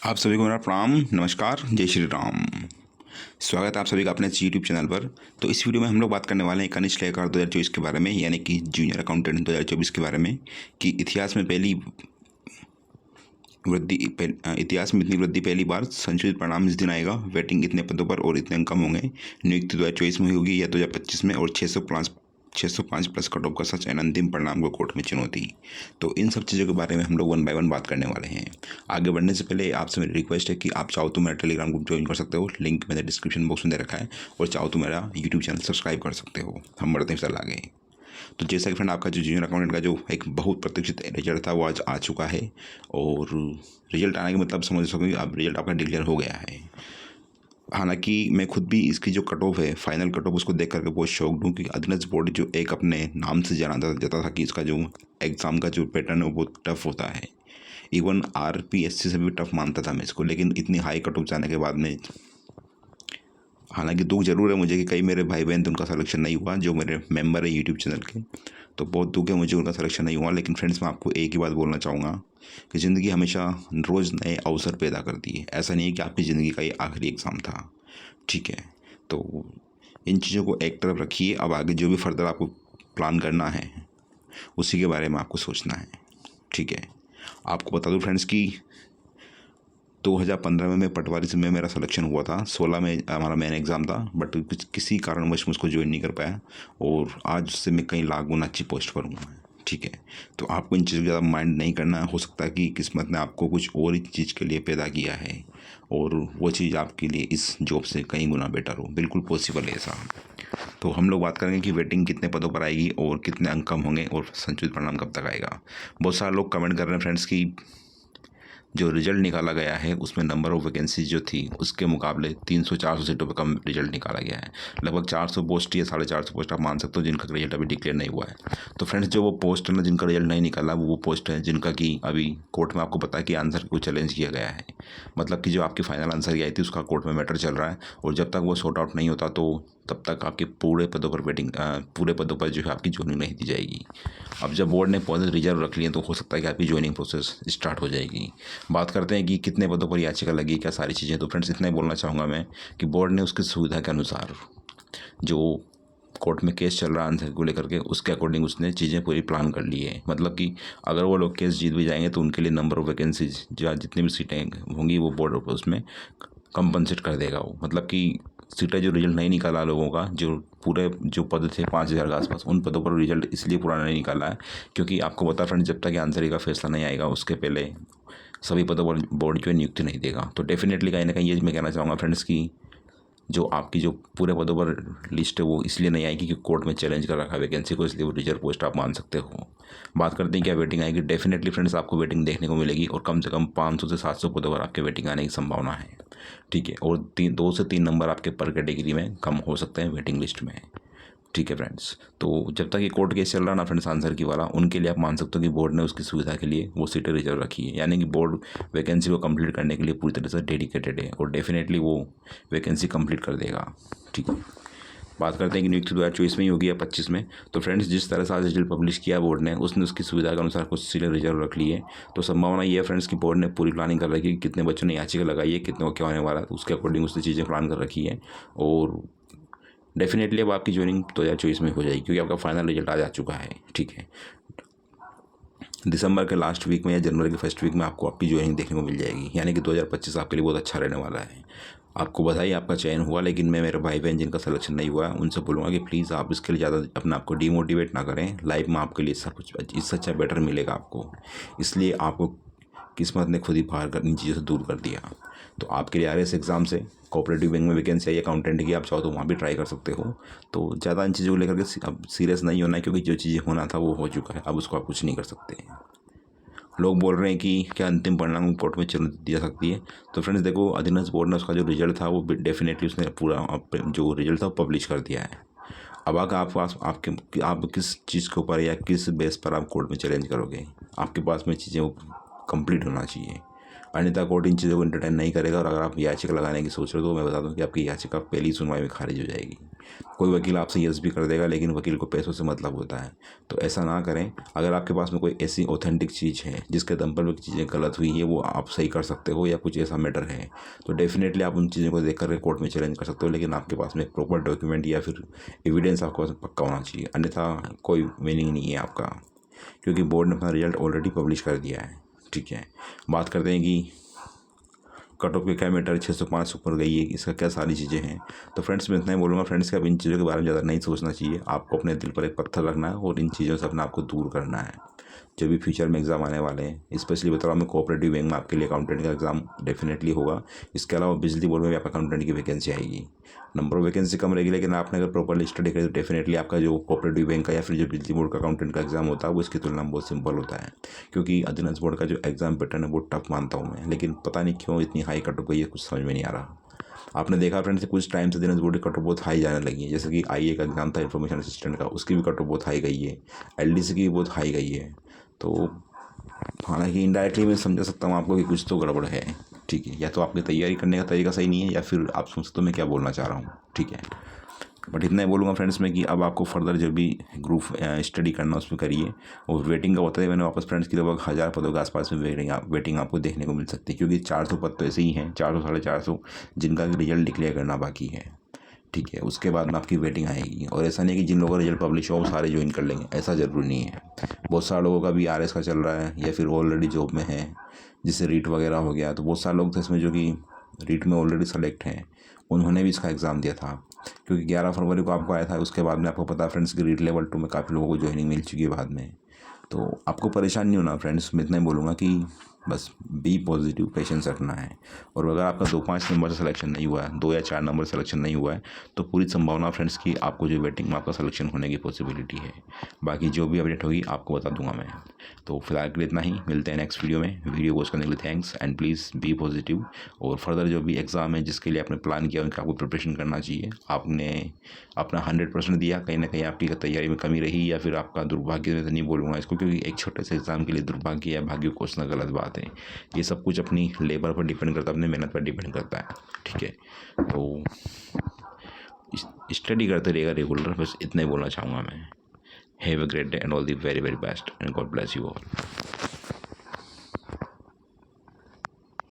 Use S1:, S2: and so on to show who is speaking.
S1: आप सभी को मेरा प्रणाम, नमस्कार, जय श्री राम। स्वागत है आप सभी का अपने यूट्यूब चैनल पर। तो इस वीडियो में हम लोग बात करने वाले हैं कनिष्ठ लेखाकार 2024 के बारे में, यानी कि जूनियर अकाउंटेंट 2024 के बारे में, कि इतिहास में इतनी वृद्धि पहली बार, संशोधित परिणाम इस दिन आएगा, वेटिंग इतने पदों पर और इतने अंक कम होंगे, नियुक्ति 2024 में होगी या 2025 में, और 605 प्लस कट ऑफ का सच एंड अंतिम परिणाम को कोर्ट में चुनौती। तो इन सब चीज़ों के बारे में हम लोग वन बाय वन बात करने वाले हैं। आगे बढ़ने से पहले आपसे मेरी रिक्वेस्ट है कि आप चाहो तो मेरा टेलीग्राम ग्रुप ज्वाइन कर सकते हो, लिंक मैंने डिस्क्रिप्शन बॉक्स में दे रखा है, और चाहो तो मेरा यूट्यूब चैनल सब्सक्राइब कर सकते हो। हम बढ़ते हैं चल आगे। तो जैसा कि फ्रेंड, आपका जो जूनियर अकाउंटेंट का जो एक बहुत प्रतीक्षित रिजल्ट था वो आज आ चुका है, और रिजल्ट आने के मतलब समझ सकोगे अब रिजल्ट आपका डिक्लेयर हो गया है। हालांकि मैं खुद भी इसकी जो कट ऑफ है, फाइनल कट ऑफ, उसको देख करके बहुत शौक हूँ, क्योंकि अधीनस्थ बोर्ड जो एक अपने नाम से जाना जाता था कि इसका जो एग्ज़ाम का जो पैटर्न है वो बहुत टफ होता है। इवन RPSC से भी टफ मानता था मैं इसको, लेकिन इतनी हाई कट ऑफ जाने के बाद में, हालांकि दुख जरूर है मुझे कि कई मेरे भाई बहन थे उनका सिलेक्शन नहीं हुआ, जो मेरे मेंबर है यूट्यूब चैनल के, तो बहुत दुख है मुझे उनका सिलेक्शन नहीं हुआ। लेकिन फ्रेंड्स, मैं आपको एक ही बात बोलना चाहूँगा कि ज़िंदगी हमेशा रोज़ नए अवसर पैदा करती है। ऐसा नहीं है कि आपकी ज़िंदगी का ये आखिरी एग्ज़ाम था, ठीक है। तो इन चीज़ों को एक तरफ रखिए, अब आगे जो भी फर्दर आपको प्लान करना है उसी के बारे में आपको सोचना है, ठीक है। आपको बता दूं फ्रेंड्स कि 2015 में पटवारी से में मेरा सिलेक्शन हुआ था, 16 में हमारा मेन एग्ज़ाम था, बट किसी कारणवश मुझको ज्वाइन नहीं कर पाया, और आज उससे मैं कई लाख गुना अच्छी पोस्ट पर हूँ, ठीक है। तो आपको इन चीज़ों को ज़्यादा माइंड नहीं करना है। हो सकता है कि किस्मत ने आपको कुछ और ही चीज़ के लिए पैदा किया है, और वो चीज़ आपके लिए इस जॉब से कई गुना बेटर हो, बिल्कुल पॉसिबल है ऐसा। तो हम लोग बात करेंगे कि वेटिंग कितने पदों पर आएगी और कितने अंक कम होंगे और संशोधित परिणाम कब तक आएगा। बहुत सारे लोग कमेंट कर रहे हैं फ्रेंड्स कि जो रिजल्ट निकाला गया है उसमें नंबर ऑफ़ वैकेंसीज जो थी उसके मुकाबले 300-400 सीटों पर कम रिजल्ट निकाला गया है। लगभग 400 पोस्ट या 450 पोस्ट आप मान सकते हो जिनका रिजल्ट अभी डिक्लेयर नहीं हुआ है। तो फ्रेंड्स, जो वो पोस्ट है ना जिनका रिजल्ट नहीं निकाला, वो पोस्ट है जिनका कि अभी कोर्ट में आपको पता है कि आंसर को चैलेंज किया गया है। मतलब कि जो आपकी फाइनल आंसर की आई थी उसका कोर्ट में मैटर चल रहा है, और जब तक वो सॉर्ट आउट नहीं होता तो तब तक आपके पूरे पदों पर पूरे पदों पर जो है आपकी ज्वाइनिंग नहीं दी जाएगी। अब जब बोर्ड ने पद रिजर्व रख लिए तो हो सकता है कि आपकी ज्वाइनिंग प्रोसेस स्टार्ट हो जाएगी। बात करते हैं कि कितने पदों पर याचिका लगी, क्या सारी चीज़ें। तो फ्रेंड्स, इतना ही बोलना चाहूँगा मैं कि बोर्ड ने उसकी सुविधा के अनुसार जो कोर्ट में केस चल रहा है आंसर को लेकर के, उसके अकॉर्डिंग उसने चीज़ें पूरी प्लान कर ली है। मतलब कि अगर वो लोग केस जीत भी जाएंगे तो उनके लिए नंबर ऑफ़ वैकेंसीज जो जितनी भी सीटें होंगी वो बोर्ड उसमें कंपनसेट कर देगा वो। मतलब कि सीटें जो रिजल्ट नहीं निकाला लोगों का, जो पद थे 5,000 के आसपास, उन पदों पर रिजल्ट इसलिए पूरा नहीं निकाला है क्योंकि आपको पता फ्रेंड, जब तक आंसर का फैसला नहीं आएगा उसके पहले सभी पदों पर बोर्ड जो है नियुक्ति नहीं देगा। तो डेफिनेटली कहीं ना कहीं ये मैं कहना चाहूँगा फ्रेंड्स कि जो आपकी जो पूरे पदों पर लिस्ट है वो इसलिए नहीं आएगी कि कोर्ट में चैलेंज कर रखा है वैकेंसी को, इसलिए वो रिजर्व पोस्ट आप मान सकते हो। बात करते हैं क्या वेटिंग आएगी। डेफिनेटली फ्रेंड्स, आपको वेटिंग देखने को मिलेगी, और कम से कम 500 से 700 पदों पर आपके वेटिंग आने की संभावना है, ठीक है। और 2 से 3 नंबर आपके पर कैटेगरी में कम हो सकते हैं वेटिंग लिस्ट में, ठीक है फ्रेंड्स। तो जब तक ये कोर्ट केस चल रहा ना फ्रेंड्स आंसर की वाला, उनके लिए आप मान सकते हो कि बोर्ड ने उसकी सुविधा के लिए वो सीटें रिजर्व रखी है, यानी कि बोर्ड वैकेंसी को कंप्लीट करने के लिए पूरी तरह से डेडिकेटेड है, और डेफिनेटली वो वैकेंसी कंप्लीट कर देगा, ठीक है। बात करते हैं कि नियुक्ति 2024 में ही होगी या 25 में। तो फ्रेंड्स, जिस तरह से आज रिजल्ट पब्लिश किया बोर्ड ने, उसने उसकी सुविधा के अनुसार कुछ सीटें रिजर्व रख ली है। तो संभावना ये है फ्रेंड्स कि बोर्ड ने पूरी प्लानिंग कर रखी है कि कितने बच्चों ने याचिका लगाई है, कितने को क्या होने वाला है, तो उसके अकॉर्डिंग उसने चीज़ें प्लान कर रखी है, और डेफिनेटली अब आपकी ज्वाइनिंग 2024 में हो जाएगी क्योंकि आपका फाइनल रिजल्ट आ जा चुका है, ठीक है। दिसंबर के लास्ट वीक में या जनवरी के फर्स्ट वीक में आपको आपकी ज्वाइनिंग देखने को मिल जाएगी, यानी कि 2025 आपके लिए बहुत अच्छा रहने वाला है। आपको बधाई, आपका चयन हुआ, लेकिन मैं मेरे भाई बहन जिनका सिलेक्शन नहीं हुआ है उनसे बोलूँगा कि प्लीज़ आप इसके लिए ज़्यादा अपने आप को डिमोटिवेट ना करें। लाइफ में आपके लिए सब कुछ इससे अच्छा बेटर मिलेगा आपको, इसलिए आपको किस्मत ने खुद ही बाहर कर इन चीज़ों से दूर कर दिया। तो आपके लिए RS एग्ज़ाम से कोऑपरेटिव बैंक में वैकेंसी आई अकाउंटेंट की, आप चाहो तो वहाँ भी ट्राई कर सकते हो। तो ज़्यादा इन चीज़ों को लेकर के अब सीरियस नहीं होना है, क्योंकि जो चीज़ें होना था वो हो चुका है, अब उसको आप कुछ नहीं कर सकते। लोग बोल रहे हैं कि क्या अंतिम परिणाम कोर्ट में चुनौती दी जा सकती है। तो फ्रेंड्स देखो, अधीनस्थ बोर्ड ने उसका जो रिजल्ट था वो डेफिनेटली उसने पूरा जो रिजल्ट था वो पब्लिश कर दिया है। अब अगर आप पास आप किस चीज़ के ऊपर या किस बेस पर आप कोर्ट में चैलेंज करोगे, आपके पास में चीज़ें कंप्लीट होना चाहिए। अन्यथा कोर्ट इन चीज़ों को इंटरटेन नहीं करेगा। और अगर आप याचिका लगाने की सोच रहे हो तो मैं बता दूं कि आपकी याचिका पहली सुनवाई में खारिज हो जाएगी। कोई वकील आपसे यस भी कर देगा, लेकिन वकील को पैसों से मतलब होता है, तो ऐसा ना करें। अगर आपके पास में कोई ऐसी ऑथेंटिक चीज़ है जिसके दम पर वो चीज़ें गलत हुई है, वो आप सही कर सकते हो, या कुछ ऐसा मैटर है, तो डेफिनेटली आप उन चीज़ों को देख कर कोर्ट में चैलेंज कर सकते हो। लेकिन आपके पास में एक प्रॉपर डॉक्यूमेंट या फिर एविडेंस आपके पास पक्का होना चाहिए, अन्यथा कोई मीनिंग नहीं है आपका, क्योंकि बोर्ड ने अपना रिजल्ट ऑलरेडी पब्लिश कर दिया है। ठीक है, बात करते हैं कि कट ऑफ के क्या मैटर 605 ऊपर गई है, इसका क्या सारी चीज़ें हैं। तो फ्रेंड्स मैं इतना ही बोलूँगा फ्रेंड्स कि अब इन चीज़ों के बारे में ज़्यादा नहीं सोचना चाहिए। आपको अपने दिल पर एक पत्थर रखना है और इन चीज़ों से अपने आप को दूर करना है। जो भी फ्यूचर में एग्ज़ाम आने वाले हैं, स्पेशली बता रहा हूँ मैं, कोऑपरेटिव बैंक में आपके लिए अकाउंटेंट का एग्ज़ाम डेफिनेटली होगा। इसके अलावा बिजली बोर्ड में भी आपका अकाउंटेंट की वैकेंसी आएगी। नंबर ऑफ वैकेंसी कम रहेगी, लेकिन आपने अगर प्रॉपरली स्टडी करी तो डेफिनेटली आपका जो कोऑपरेटिव बैंक का या फिर जो बिजली बोर्ड का अकाउंटेंट का एग्ज़ाम होता है वो इसकी तुलना में बहुत सिंपल होता है। क्योंकि अधीनस्थ बोर्ड का जो एग्ज़ाम पैटर्न है वो टफ मानता हूँ मैं, लेकिन पता नहीं क्यों इतनी हाई कट ऑफ गई है, कुछ समझ में नहीं आ रहा। आपने देखा फ्रेंड्स कुछ टाइम से अधीनस्थ बोर्ड की कट ऑफ बहुत हाई जाने लगी है। जैसे कि आईए का एग्ज़ाम था इन्फॉर्मेशन असिस्टेंट का, उसकी भी कट ऑफ बहुत हाई गई है। एलडीसी की भी बहुत हाई गई है। तो हालांकि इनडायरेक्टली मैं समझा सकता हूँ आपको कि कुछ तो गड़बड़ है। ठीक है, या तो आपकी तैयारी करने का तरीका सही नहीं है, या फिर आप समझ सकते हो मैं क्या बोलना चाह रहा हूँ। ठीक है, बट इतना ही बोलूँगा फ्रेंड्स में कि अब आपको फर्दर जो भी ग्रुप स्टडी करना उसमें करिए। और वेटिंग का होता है, मैंने वापस फ्रेंड्स की लगभग 1000 पदों के आसपास में वेटिंग आपको देखने को मिल सकती है, क्योंकि 400 पद तो ऐसे ही हैं, 400 450 जिनका रिजल्ट डिक्लेयर करना बाकी है। ठीक है, उसके बाद में आपकी वेटिंग आएगी। और ऐसा नहीं है कि जिन लोगों का रिजल्ट पब्लिश हो वो सारे ज्वाइन कर लेंगे, ऐसा ज़रूरी नहीं है। बहुत सारे लोगों का भी आरएस का चल रहा है, या फिर ऑलरेडी जॉब में है, जिससे रीट वगैरह हो गया। तो बहुत सारे लोग थे इसमें जो कि रीट में ऑलरेडी सेलेक्ट हैं, उन्होंने भी इसका एग्ज़ाम दिया था। क्योंकि 11 फरवरी को आपको आया था, उसके बाद में आपको पता है फ्रेंड्स कि रीट लेवल 2 में काफ़ी लोगों को ज्वाइनिंग मिल चुकी है बाद में। तो आपको परेशान नहीं होना फ्रेंड्स, मैं इतना ही बोलूँगा कि बस बी पॉजिटिव, पेशेंस रखना है। और अगर आपका 2-5 नंबर से सिलेक्शन नहीं हुआ है, 2 या 4 नंबर सिलेक्शन नहीं हुआ है, तो पूरी संभावना फ्रेंड्स कि आपको जो वेटिंग में आपका सिलेक्शन होने की पॉसिबिलिटी है। बाकी जो भी अपडेट होगी आपको बता दूंगा मैं। तो फिलहाल के लिए इतना ही, मिलते हैं नेक्स्ट वीडियो में। वीडियो वॉच करने के लिए thanks, and please be positive. और फर्दर जो भी एग्ज़ाम है जिसके लिए आपने प्लान किया उनका आपको प्रिपरेशन करना चाहिए। आपने अपना 100% दिया, कहीं ना कहीं आपकी तैयारी में कमी रही, या फिर आपका दुर्भाग्य, में तो नहीं बोलूँगा इसको, क्योंकि एक छोटे से एग्ज़ाम के लिए दुर्भाग्य या भाग्य को कोसना गलत बात है। ये सब कुछ अपनी लेबर पर डिपेंड करता है, अपनी मेहनत पर डिपेंड करता है। ठीक है, तो स्टडी करते रहेगा रेगुलर, बस इतना ही बोलना चाहूँगा मैं। Have a great day and all the very very best, and God bless you all.